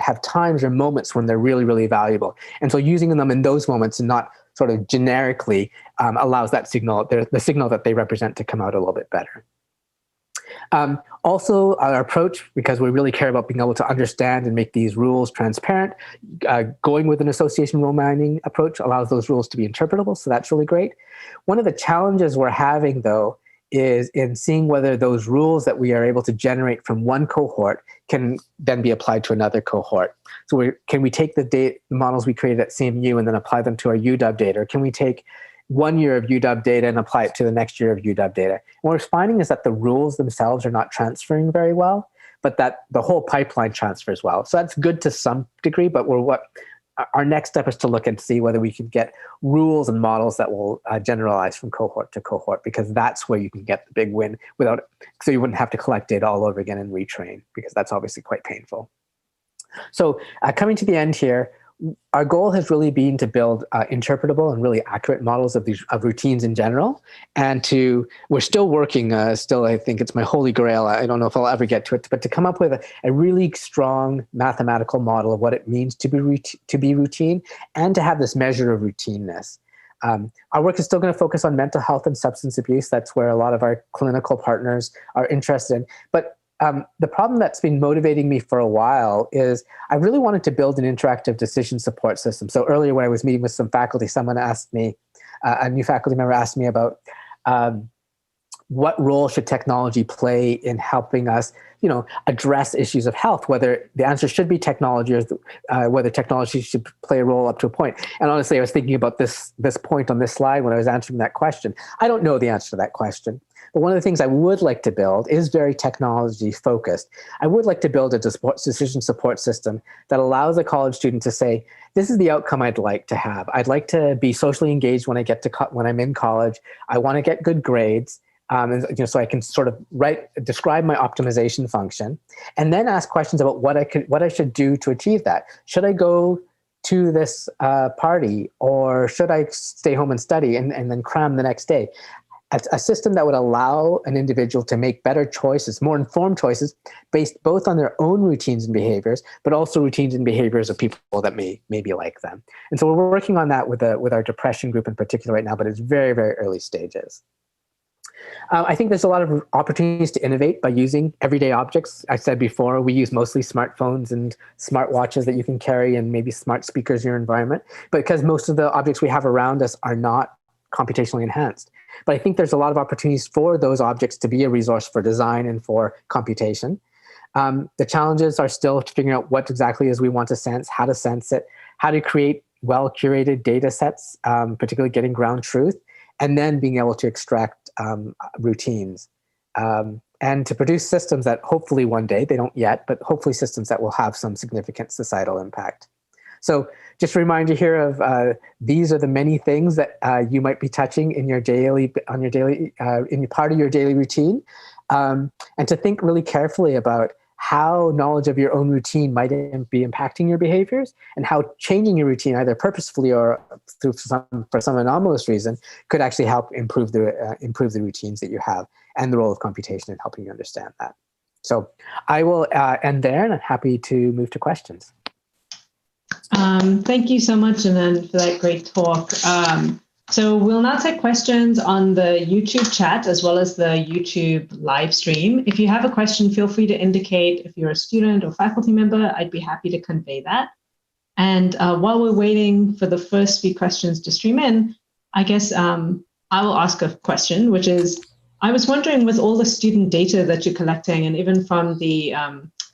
have times or moments when they're really, really valuable. And so using them in those moments and not sort of generically allows that signal, the signal that they represent, to come out a little bit better. Also, our approach, because we really care about being able to understand and make these rules transparent, going with an association rule mining approach allows those rules to be interpretable, so that's really great. One of the challenges we're having, though, is in seeing whether those rules that we are able to generate from one cohort can then be applied to another cohort. So can we take the models we created at CMU and then apply them to our UW data? Or can we take 1 year of UW data and apply it to the next year of UW data? And what we're finding is that the rules themselves are not transferring very well, but that the whole pipeline transfers well. So that's good to some degree, but our next step is to look and see whether we can get rules and models that will generalize from cohort to cohort, because that's where you can get the big win so you wouldn't have to collect data all over again and retrain, because that's obviously quite painful. So coming to the end here, our goal has really been to build interpretable and really accurate models of routines in general. And we're still working, I think it's my holy grail. I don't know if I'll ever get to it, but to come up with a really strong mathematical model of what it means to be routine and to have this measure of routineness. Our work is still going to focus on mental health and substance abuse. That's where a lot of our clinical partners are interested in. But the problem that's been motivating me for a while is I really wanted to build an interactive decision support system. So earlier when I was meeting with some faculty, someone asked me, a new faculty member asked me about what role should technology play in helping us, address issues of health, whether the answer should be technology or whether technology should play a role up to a point. And honestly, I was thinking about this point on this slide when I was answering that question. I don't know the answer to that question. But one of the things I would like to build is very technology focused. I would like to build a decision support system that allows a college student to say, this is the outcome I'd like to have. I'd like to be socially engaged when I'm in college. I want to get good grades. So I can sort of describe my optimization function, and then ask questions about what I should do to achieve that. Should I go to this party, or should I stay home and study and then cram the next day? A system that would allow an individual to make better choices, more informed choices, based both on their own routines and behaviors, but also routines and behaviors of people that may be like them. And so we're working on that with our depression group in particular right now, but it's very, very early stages. I think there's a lot of opportunities to innovate by using everyday objects. I said before, we use mostly smartphones and smartwatches that you can carry, and maybe smart speakers in your environment, but because most of the objects we have around us are not computationally enhanced. But I think there's a lot of opportunities for those objects to be a resource for design and for computation. The challenges are still figuring out what exactly is we want to sense, how to sense it, how to create well-curated data sets, particularly getting ground truth, and then being able to extract routines. And to produce systems that hopefully one day, they don't yet, but hopefully systems that will have some significant societal impact. So just a reminder here of these are the many things that you might be touching in your daily, in part of your daily routine, and to think really carefully about how knowledge of your own routine might be impacting your behaviors, and how changing your routine, either purposefully or for some anomalous reason, could actually help improve the routines that you have, and the role of computation in helping you understand that. So I will end there, and I'm happy to move to questions. Thank you so much, Anand, for that great talk. So we'll now take questions on the YouTube chat as well as the YouTube live stream. If you have a question, feel free to indicate if you're a student or faculty member. I'd be happy to convey that. And while we're waiting for the first few questions to stream in, I guess I will ask a question, which is, I was wondering, with all the student data that you're collecting, and even from the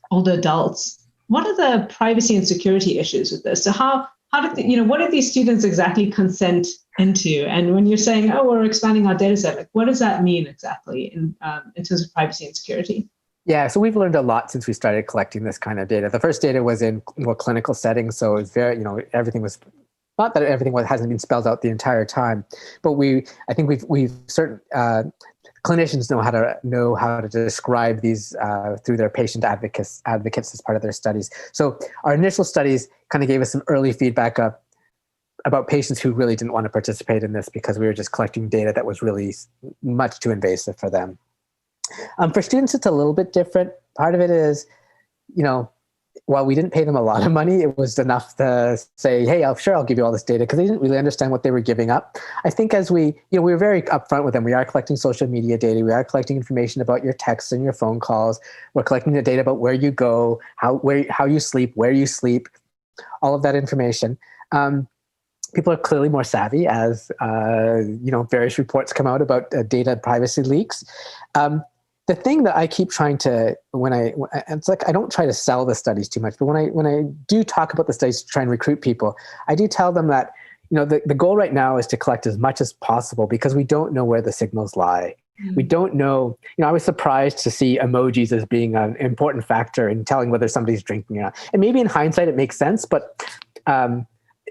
older adults, what are the privacy and security issues with this? So how did what did these students exactly consent into? And when you're saying, oh, we're expanding our data set, like, what does that mean exactly in terms of privacy and security? Yeah, so we've learned a lot since we started collecting this kind of data. The first data was in more clinical settings, so it's very, everything was, not that everything hasn't been spelled out the entire time, but I think we've certain clinicians know how to describe these through their patient advocates as part of their studies. So our initial studies kind of gave us some early feedback about patients who really didn't want to participate in this because we were just collecting data that was really much too invasive for them. For students, it's a little bit different. Part of it is, while we didn't pay them a lot of money, it was enough to say, hey, I'll give you all this data, because they didn't really understand what they were giving up. I think as we were very upfront with them. We are collecting social media data. We are collecting information about your texts and your phone calls. We're collecting the data about where you go, how you sleep, where you sleep, all of that information. People are clearly more savvy as, various reports come out about data privacy leaks. The thing that I keep trying to, it's like I don't try to sell the studies too much, but when I do talk about the studies to try and recruit people, I do tell them that, the goal right now is to collect as much as possible, because we don't know where the signals lie. We don't know, I was surprised to see emojis as being an important factor in telling whether somebody's drinking or not. And maybe in hindsight it makes sense, but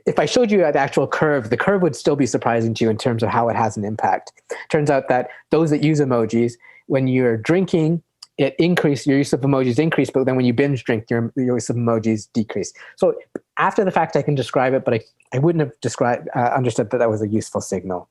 if I showed you the actual curve, the curve would still be surprising to you in terms of how it has an impact. Turns out that those that use emojis, when you're drinking, your use of emojis increase, but then when you binge drink, your use of emojis decrease. So after the fact, I can describe it, but I wouldn't have understood that was a useful signal.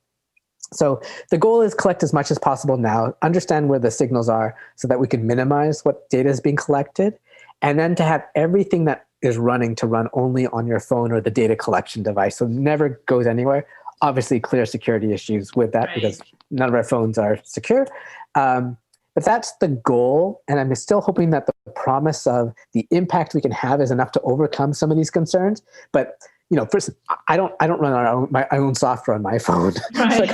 So the goal is collect as much as possible now, understand where the signals are so that we can minimize what data is being collected, and then to have everything that is running to run only on your phone or the data collection device, so it never goes anywhere. Obviously, clear security issues with that, right, because none of our phones are secure. But that's the goal, and I'm still hoping that the promise of the impact we can have is enough to overcome some of these concerns. But first, I don't run my own software on my phone. Right.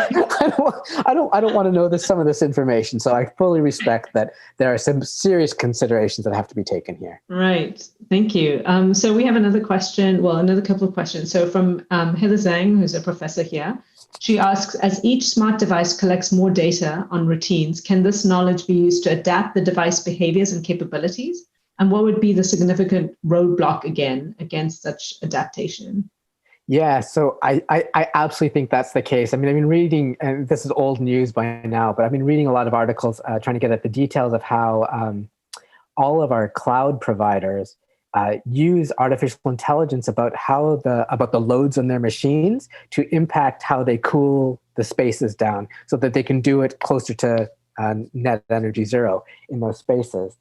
I don't want to know some of this information. So I fully respect that there are some serious considerations that have to be taken here. Right. Thank you. So we have another couple of questions. So from Heather Zhang, who's a professor here, she asks, as each smart device collects more data on routines, can this knowledge be used to adapt the device behaviors and capabilities? And what would be the significant roadblock against such adaptation? Yeah, so I absolutely think that's the case. I mean, I've been reading, and this is old news by now, but I've been reading a lot of articles trying to get at the details of how all of our cloud providers use artificial intelligence about the loads on their machines to impact how they cool the spaces down, so that they can do it closer to net energy zero in those spaces.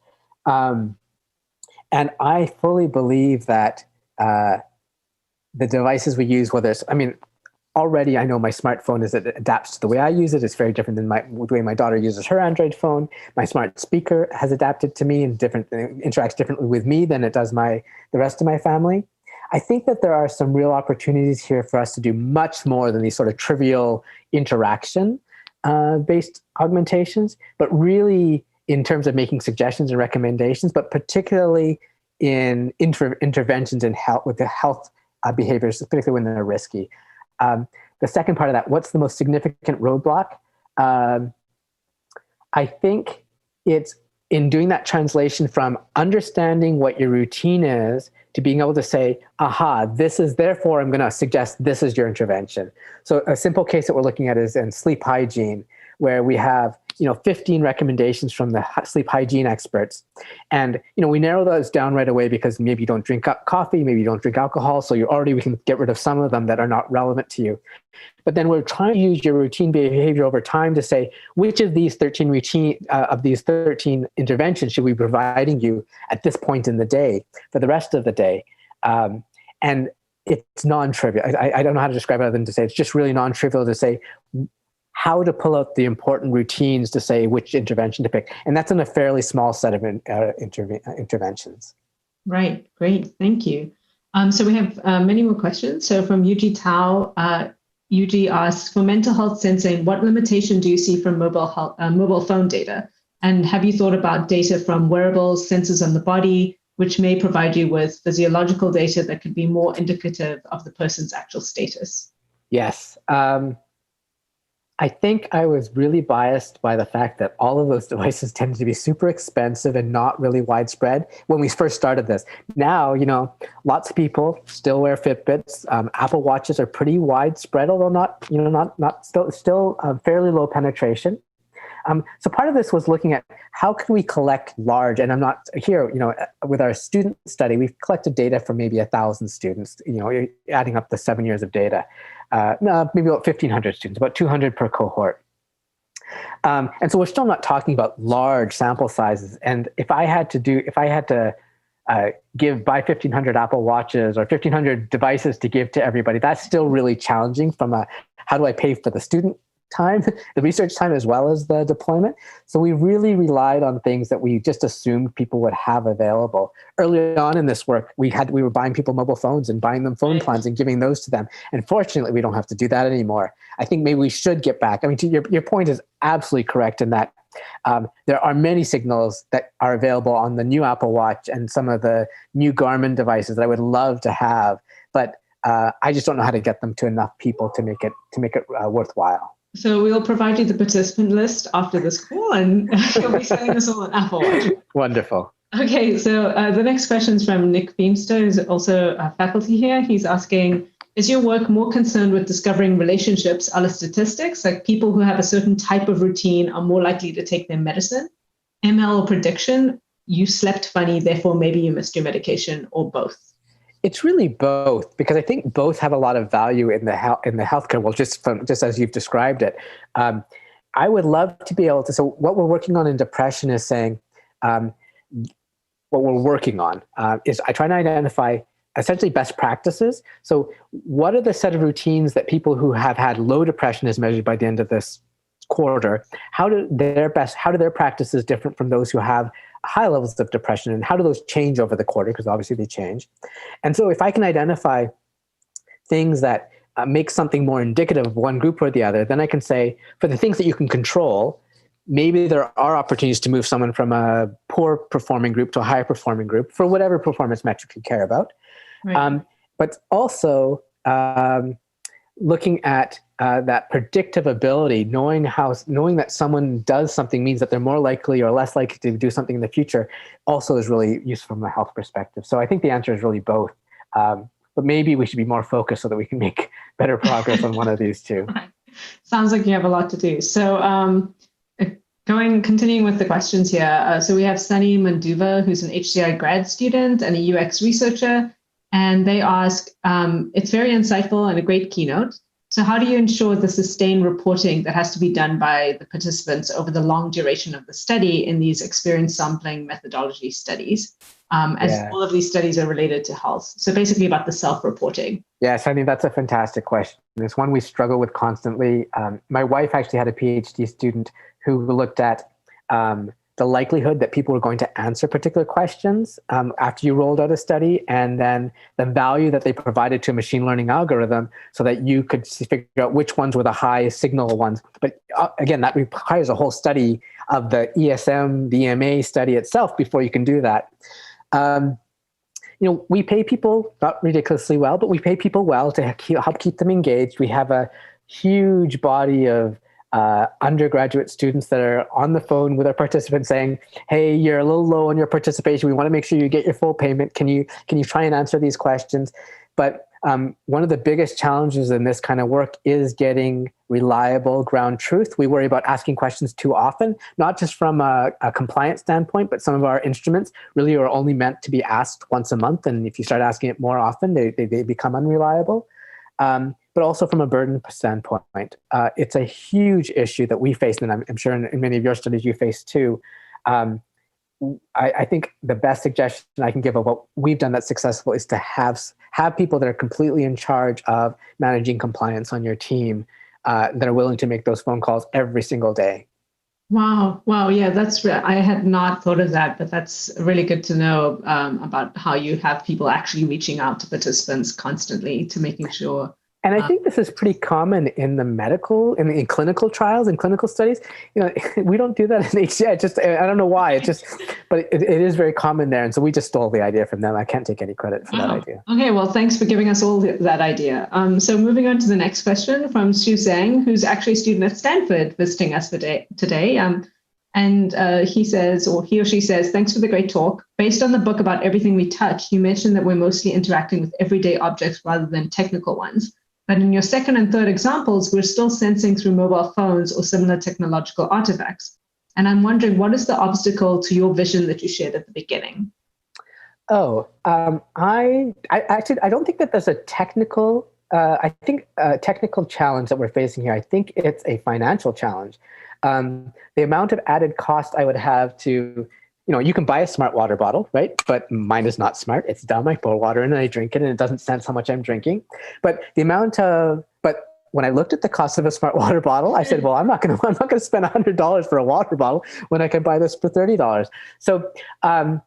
And I fully believe that the devices we use, already I know my smartphone it adapts to the way I use it. It's very different than the way my daughter uses her Android phone. My smart speaker has adapted to me and interacts differently with me than it does the rest of my family. I think that there are some real opportunities here for us to do much more than these sort of trivial interaction based augmentations, but really in terms of making suggestions and recommendations, but particularly in interventions in health, with the health behaviors, particularly when they're risky. The second part of that, what's the most significant roadblock? I think it's in doing that translation from understanding what your routine is to being able to say, aha, this is, therefore I'm going to suggest this is your intervention. So a simple case that we're looking at is in sleep hygiene, where we have 15 recommendations from the sleep hygiene experts. And, we narrow those down right away because maybe you don't drink coffee, maybe you don't drink alcohol. So we can get rid of some of them that are not relevant to you. But then we're trying to use your routine behavior over time to say, which of these 13 interventions should we be providing you at this point in the day for the rest of the day? And it's non-trivial. I don't know how to describe it other than to say it's just really non-trivial to say how to pull out the important routines to say which intervention to pick. And that's in a fairly small set of interventions. Right. Great. Thank you. So we have many more questions. So from Yuji Tao, Yuji asks, for mental health sensing, what limitation do you see from mobile phone data? And have you thought about data from wearables, sensors on the body, which may provide you with physiological data that could be more indicative of the person's actual status? Yes. I think I was really biased by the fact that all of those devices tended to be super expensive and not really widespread when we first started this. Now, lots of people still wear Fitbits. Apple Watches are pretty widespread, although not still fairly low penetration. So part of this was looking at how can we collect large, and I'm not here, with our student study, we've collected data from maybe 1,000 students, adding up the 7 years of data. No, maybe about 1,500 students, about 200 per cohort. And so we're still not talking about large sample sizes. And if I had to buy 1,500 Apple Watches or 1,500 devices to give to everybody, that's still really challenging from how do I pay for the student time, the research time, as well as the deployment. So we really relied on things that we just assumed people would have available. Early on in this work, we were buying people mobile phones and buying them phone plans and giving those to them. And fortunately, we don't have to do that anymore. I think maybe we should get back. I mean, your point is absolutely correct in that there are many signals that are available on the new Apple Watch and some of the new Garmin devices that I would love to have, but I just don't know how to get them to enough people to make it worthwhile. So we'll provide you the participant list after this call, and you'll be sending us all an Apple Watch. Wonderful. Okay, so the next question is from Nick Beamster, who's also a faculty here. He's asking, is your work more concerned with discovering relationships, other statistics, like people who have a certain type of routine are more likely to take their medicine, ML or prediction, you slept funny, therefore maybe you missed your medication, or both? It's really both, because I think both have a lot of value in the healthcare world, just as you've described it. I would love to be able to. So what we're working on in depression is saying, what we're working on is I try to identify essentially best practices. So what are the set of routines that people who have had low depression, as measured by the end of this quarter, how do their practices different from those who have high levels of depression, and how do those change over the quarter? Because obviously they change. And so if I can identify things that make something more indicative of one group or the other, then I can say, for the things that you can control, maybe there are opportunities to move someone from a poor performing group to a higher performing group for whatever performance metric you care about. Right. But also looking at that predictive ability, knowing that someone does something means that they're more likely or less likely to do something in the future, also is really useful from a health perspective. So I think the answer is really both. But maybe we should be more focused so that we can make better progress on one of these two. Right. Sounds like you have a lot to do. So continuing with the questions here. So we have Sunny Manduva, who's an HCI grad student and a UX researcher. And they ask, it's very insightful and a great keynote. So how do you ensure the sustained reporting that has to be done by the participants over the long duration of the study in these experience sampling methodology studies, all of these studies are related to health? So basically about the self-reporting. Yes, I think that's a fantastic question. It's one we struggle with constantly. My wife actually had a PhD student who looked at the likelihood that people were going to answer particular questions after you rolled out a study, and then the value that they provided to a machine learning algorithm so that you could figure out which ones were the high signal ones. But again, that requires a whole study of the ESM, the EMA study itself before you can do that. We pay people not ridiculously well, but we pay people well to help keep them engaged. We have a huge body of undergraduate students that are on the phone with our participants saying, hey, you're a little low on your participation. We want to make sure you get your full payment. Can you try and answer these questions? But one of the biggest challenges in this kind of work is getting reliable ground truth. We worry about asking questions too often, not just from a compliance standpoint, but some of our instruments really are only meant to be asked once a month. And if you start asking it more often, they become unreliable. But also from a burden standpoint, it's a huge issue that we face, and I'm sure in many of your studies you face too. I think the best suggestion I can give of what we've done that's successful is to have people that are completely in charge of managing compliance on your team that are willing to make those phone calls every single day. Wow. Yeah, I had not thought of that, but that's really good to know about how you have people actually reaching out to participants constantly to making sure. And I think this is pretty common in the in clinical trials and clinical studies. We don't do that in HCI. I don't know why. But it is very common there. And so we just stole the idea from them. I can't take any credit for that idea. Okay, well, thanks for giving us all that idea. So moving on to the next question from Sue Zhang, who's actually a student at Stanford visiting us today. And he says, or he or she says, thanks for the great talk. Based on the book about everything we touch, you mentioned that we're mostly interacting with everyday objects rather than technical ones. But in your second and third examples, we're still sensing through mobile phones or similar technological artifacts. And I'm wondering, what is the obstacle to your vision that you shared at the beginning? I don't think that there's a technical challenge that we're facing here. I think it's a financial challenge. The amount of added cost I would have to, you can buy a smart water bottle, right? But mine is not smart. It's dumb. I pour water in and I drink it and it doesn't sense how much I'm drinking. But when I looked at the cost of a smart water bottle, I said, well, I'm not going to spend $100 for a water bottle when I can buy this for $30. So, I'm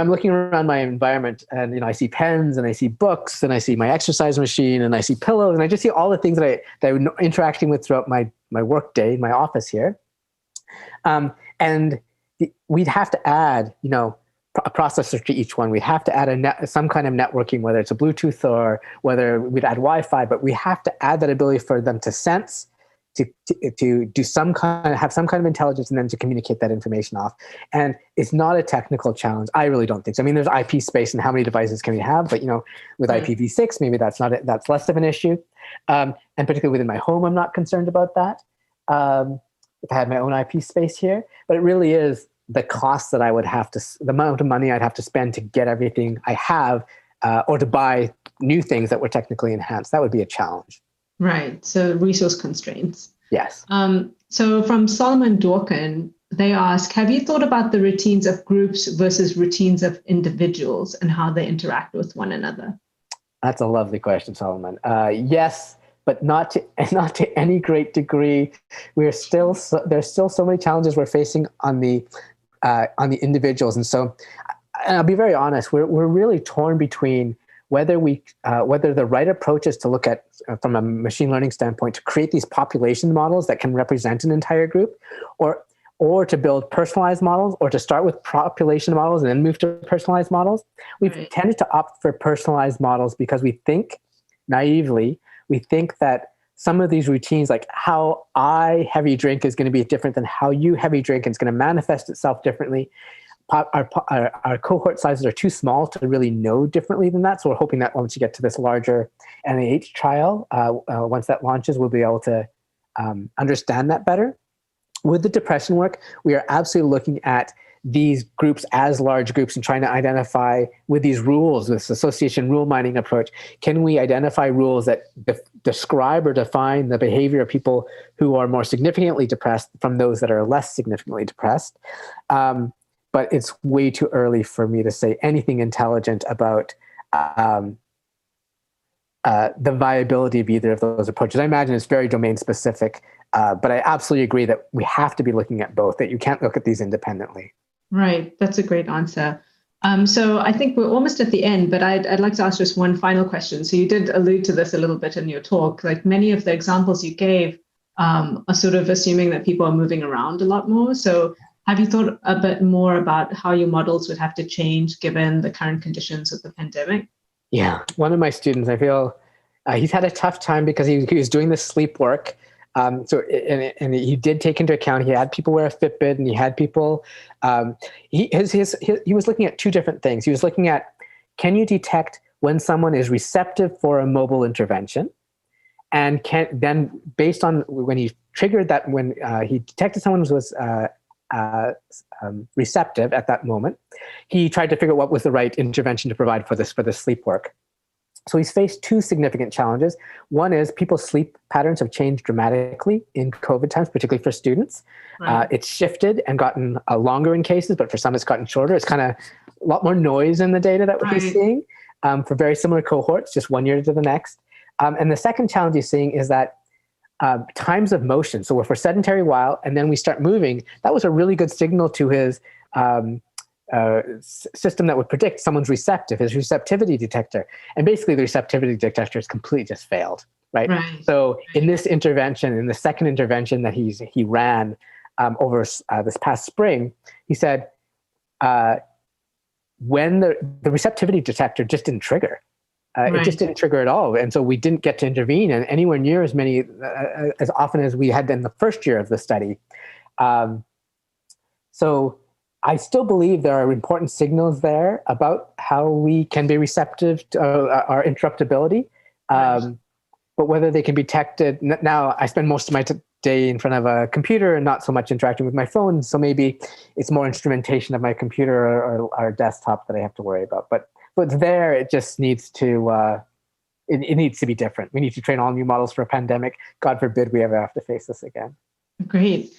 looking around my environment and, I see pens and I see books and I see my exercise machine and I see pillows and I just see all the things that I'm interacting with throughout my work day, my office here. And we'd have to add, a processor to each one. We'd have to add some kind of networking, whether it's a Bluetooth or whether we'd add Wi-Fi, but we have to add that ability for them to sense, to do have some kind of intelligence, and then to communicate that information off. And it's not a technical challenge. I really don't think so. I mean, there's IP space and how many devices can we have, but with IPv6, maybe that's less of an issue. And particularly within my home, I'm not concerned about that. If I had my own IP space here, but it really is the cost that the amount of money I'd have to spend to get everything I have, or to buy new things that were technically enhanced. That would be a challenge. Right. So resource constraints. Yes. So from Solomon Dworkin, they ask, have you thought about the routines of groups versus routines of individuals and how they interact with one another? That's a lovely question, Solomon. Yes, but not to any great degree. There's still so many challenges we're facing on the individuals, and I'll be very honest. We're really torn between whether the right approach is to look at, from a machine learning standpoint, to create these population models that can represent an entire group, or to build personalized models, or to start with population models and then move to personalized models. We've tended to opt for personalized models because we think, naively, that some of these routines, like how I heavy drink is going to be different than how you heavy drink, and it's going to manifest itself differently. Our cohort sizes are too small to really know differently than that. So we're hoping that once you get to this larger NIH trial, once that launches, we'll be able to understand that better. With the depression work, we are absolutely looking at these groups as large groups and trying to identify, with these rules, this association rule mining approach, can we identify rules that describe or define the behavior of people who are more significantly depressed from those that are less significantly depressed? But it's way too early for me to say anything intelligent about the viability of either of those approaches. I imagine it's very domain specific, but I absolutely agree that we have to be looking at both, that you can't look at these independently. Right. That's a great answer. So I think we're almost at the end, but I'd like to ask just one final question. So you did allude to this a little bit in your talk, like many of the examples you gave are sort of assuming that people are moving around a lot more. So have you thought a bit more about how your models would have to change given the current conditions of the pandemic? Yeah. One of my students, I feel he's had a tough time because he was doing this sleep work And he did take into account, he had people wear a Fitbit, and he had people, he was looking at two different things. He was looking at, can you detect when someone is receptive for a mobile intervention? And then based on when he triggered that, when he detected someone was receptive at that moment, he tried to figure out what was the right intervention to provide for the sleep work. So he's faced two significant challenges. One is people's sleep patterns have changed dramatically in COVID times, particularly for students. Right. It's shifted and gotten longer in cases, but for some it's gotten shorter. It's kind of a lot more noise in the data that he's seeing for very similar cohorts, just 1 year to the next. And the second challenge he's seeing is that times of motion. So if we're sedentary a while and then we start moving, that was a really good signal to his system that would predict someone's receptive, his receptivity detector. And basically the receptivity detector is completely just failed, right? So in this intervention, in the second intervention that he ran over this past spring, he said when the receptivity detector just didn't trigger. It just didn't trigger at all. And so we didn't get to intervene and anywhere near as many, as often as we had in the first year of the study. So I still believe there are important signals there about how we can be receptive to our interruptibility. But whether they can be detected, now I spend most of my day in front of a computer and not so much interacting with my phone. So maybe it's more instrumentation of my computer or desktop that I have to worry about. But there, it just needs to, it needs to be different. We need to train all new models for a pandemic. God forbid we ever have to face this again. Great.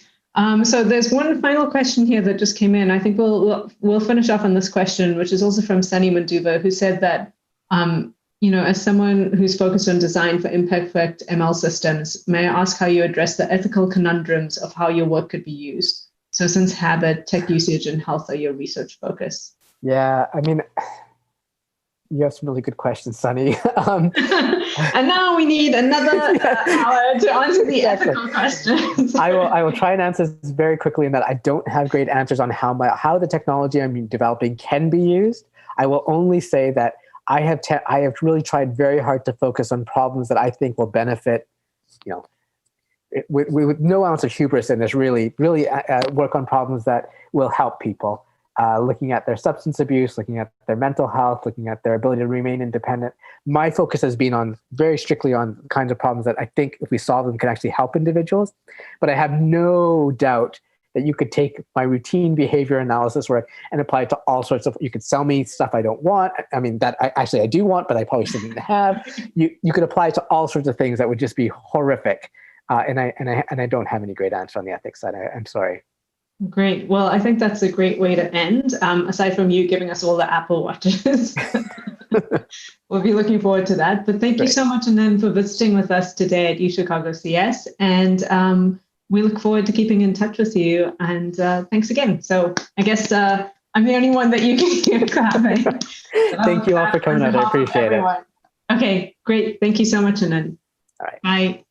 So there's one final question here that just came in. I think we'll finish off on this question, which is also from Sunny Manduva, who said that, as someone who's focused on design for imperfect ML systems, may I ask how you address the ethical conundrums of how your work could be used? So since habit, tech usage, and health are your research focus. Yeah, I mean, you have some really good questions, Sunny. And now we need another hour to answer the ethical questions. I will try and answer this very quickly in that I don't have great answers on how the technology I'm developing can be used. I will only say that I have really tried very hard to focus on problems that I think will benefit, with no ounce of hubris in this, really work on problems that will help people. Looking at their substance abuse, looking at their mental health, looking at their ability to remain independent. My focus has been very strictly on kinds of problems that I think if we solve them can actually help individuals. But I have no doubt that you could take my routine behavior analysis work and apply it to all sorts of, you could sell me stuff I don't want. I mean, that I do want, but I probably shouldn't have. You could apply it to all sorts of things that would just be horrific. And I don't have any great answer on the ethics side. I'm sorry. Great. Well, I think that's a great way to end. Aside from you giving us all the Apple Watches, we'll be looking forward to that. But thank you so much, Anind, for visiting with us today at UChicago CS. And we look forward to keeping in touch with you. And thanks again. So I guess I'm the only one that you can hear clapping. Thank you all for coming out. I appreciate it. Okay, great. Thank you so much, Anind. All right. Bye.